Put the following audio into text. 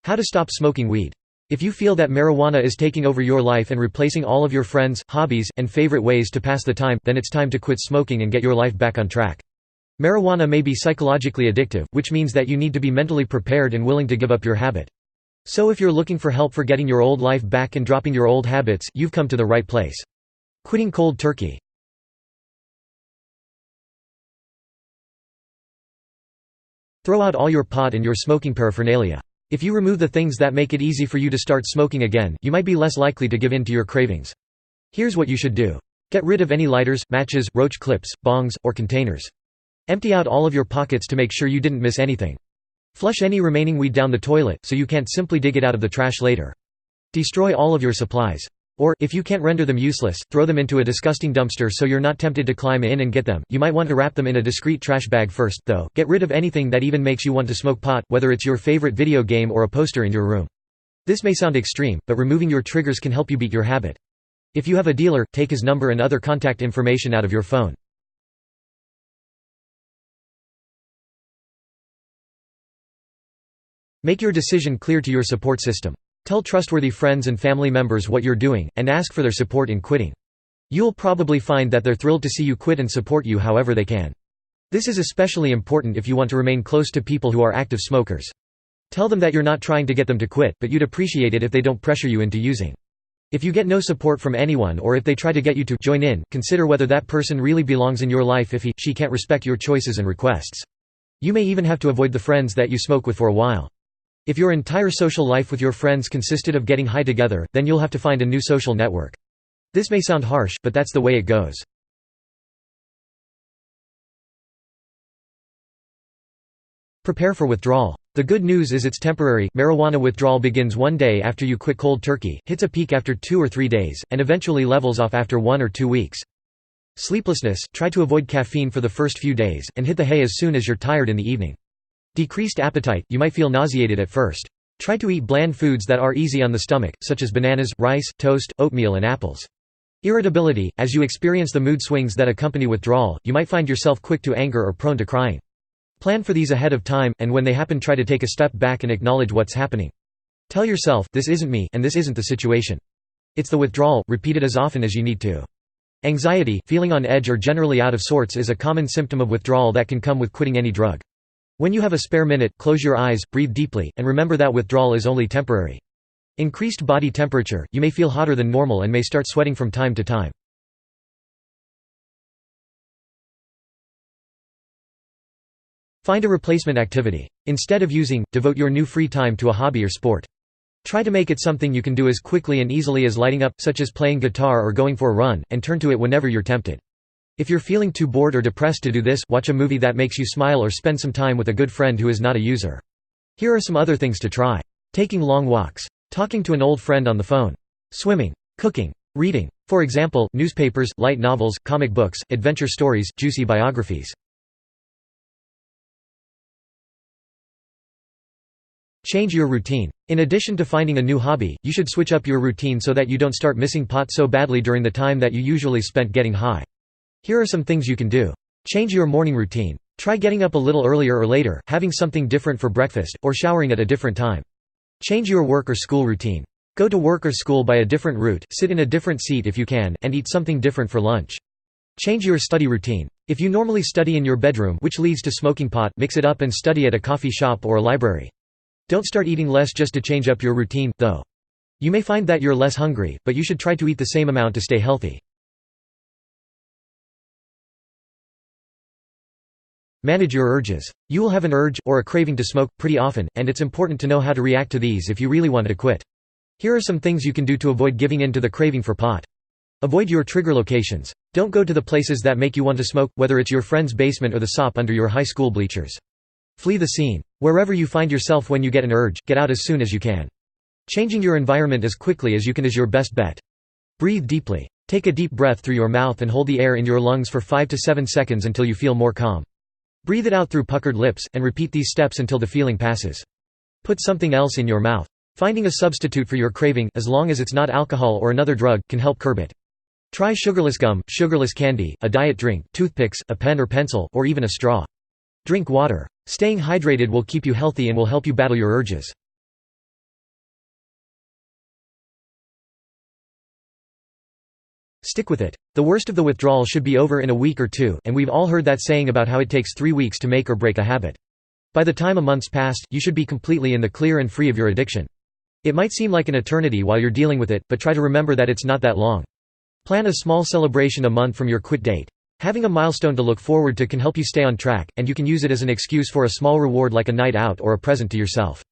How to stop smoking weed. If you feel that marijuana is taking over your life and replacing all of your friends, hobbies, and favorite ways to pass the time, then it's time to quit smoking and get your life back on track. Marijuana may be psychologically addictive, which means that you need to be mentally prepared and willing to give up your habit. So if you're looking for help for getting your old life back and dropping your old habits, you've come to the right place. Quitting cold turkey. Throw out all your pot and your smoking paraphernalia. If you remove the things that make it easy for you to start smoking again, you might be less likely to give in to your cravings. Here's what you should do. Get rid of any lighters, matches, roach clips, bongs, or containers. Empty out all of your pockets to make sure you didn't miss anything. Flush any remaining weed down the toilet, so you can't simply dig it out of the trash later. Destroy all of your supplies. Or, if you can't render them useless, throw them into a disgusting dumpster so you're not tempted to climb in and get them. You might want to wrap them in a discreet trash bag first, though. Get rid of anything that even makes you want to smoke pot, whether it's your favorite video game or a poster in your room. This may sound extreme, but removing your triggers can help you beat your habit. If you have a dealer, take his number and other contact information out of your phone. Make your decision clear to your support system. Tell trustworthy friends and family members what you're doing, and ask for their support in quitting. You'll probably find that they're thrilled to see you quit and support you however they can. This is especially important if you want to remain close to people who are active smokers. Tell them that you're not trying to get them to quit, but you'd appreciate it if they don't pressure you into using. If you get no support from anyone, or if they try to get you to join in, consider whether that person really belongs in your life if she can't respect your choices and requests. You may even have to avoid the friends that you smoke with for a while. If your entire social life with your friends consisted of getting high together, then you'll have to find a new social network. This may sound harsh, but that's the way it goes. Prepare for withdrawal. The good news is it's temporary. Marijuana withdrawal begins one day after you quit cold turkey, hits a peak after 2 or 3 days, and eventually levels off after 1 or 2 weeks. Sleeplessness, try to avoid caffeine for the first few days, and hit the hay as soon as you're tired in the evening. Decreased appetite, you might feel nauseated at first. Try to eat bland foods that are easy on the stomach, such as bananas, rice, toast, oatmeal and apples. Irritability, as you experience the mood swings that accompany withdrawal, you might find yourself quick to anger or prone to crying. Plan for these ahead of time, and when they happen try to take a step back and acknowledge what's happening. Tell yourself, this isn't me, and this isn't the situation. It's the withdrawal. Repeat it as often as you need to. Anxiety, feeling on edge or generally out of sorts is a common symptom of withdrawal that can come with quitting any drug. When you have a spare minute, close your eyes, breathe deeply, and remember that withdrawal is only temporary. Increased body temperature, you may feel hotter than normal and may start sweating from time to time. Find a replacement activity. Instead of using, devote your new free time to a hobby or sport. Try to make it something you can do as quickly and easily as lighting up, such as playing guitar or going for a run, and turn to it whenever you're tempted. If you're feeling too bored or depressed to do this, watch a movie that makes you smile or spend some time with a good friend who is not a user. Here are some other things to try. Taking long walks. Talking to an old friend on the phone. Swimming. Cooking. Reading. For example, newspapers, light novels, comic books, adventure stories, juicy biographies. Change your routine. In addition to finding a new hobby, you should switch up your routine so that you don't start missing pot so badly during the time that you usually spent getting high. Here are some things you can do. Change your morning routine. Try getting up a little earlier or later, having something different for breakfast, or showering at a different time. Change your work or school routine. Go to work or school by a different route, sit in a different seat if you can, and eat something different for lunch. Change your study routine. If you normally study in your bedroom, which leads to smoking pot, mix it up and study at a coffee shop or a library. Don't start eating less just to change up your routine, though. You may find that you're less hungry, but you should try to eat the same amount to stay healthy. Manage your urges. You will have an urge, or a craving to smoke, pretty often, and it's important to know how to react to these if you really want to quit. Here are some things you can do to avoid giving in to the craving for pot. Avoid your trigger locations. Don't go to the places that make you want to smoke, whether it's your friend's basement or the SOP under your high school bleachers. Flee the scene. Wherever you find yourself when you get an urge, get out as soon as you can. Changing your environment as quickly as you can is your best bet. Breathe deeply. Take a deep breath through your mouth and hold the air in your lungs for 5 to 7 seconds until you feel more calm. Breathe it out through puckered lips, and repeat these steps until the feeling passes. Put something else in your mouth. Finding a substitute for your craving, as long as it's not alcohol or another drug, can help curb it. Try sugarless gum, sugarless candy, a diet drink, toothpicks, a pen or pencil, or even a straw. Drink water. Staying hydrated will keep you healthy and will help you battle your urges. Stick with it. The worst of the withdrawal should be over in a week or two, and we've all heard that saying about how it takes 3 weeks to make or break a habit. By the time a month's passed, you should be completely in the clear and free of your addiction. It might seem like an eternity while you're dealing with it, but try to remember that it's not that long. Plan a small celebration a month from your quit date. Having a milestone to look forward to can help you stay on track, and you can use it as an excuse for a small reward like a night out or a present to yourself.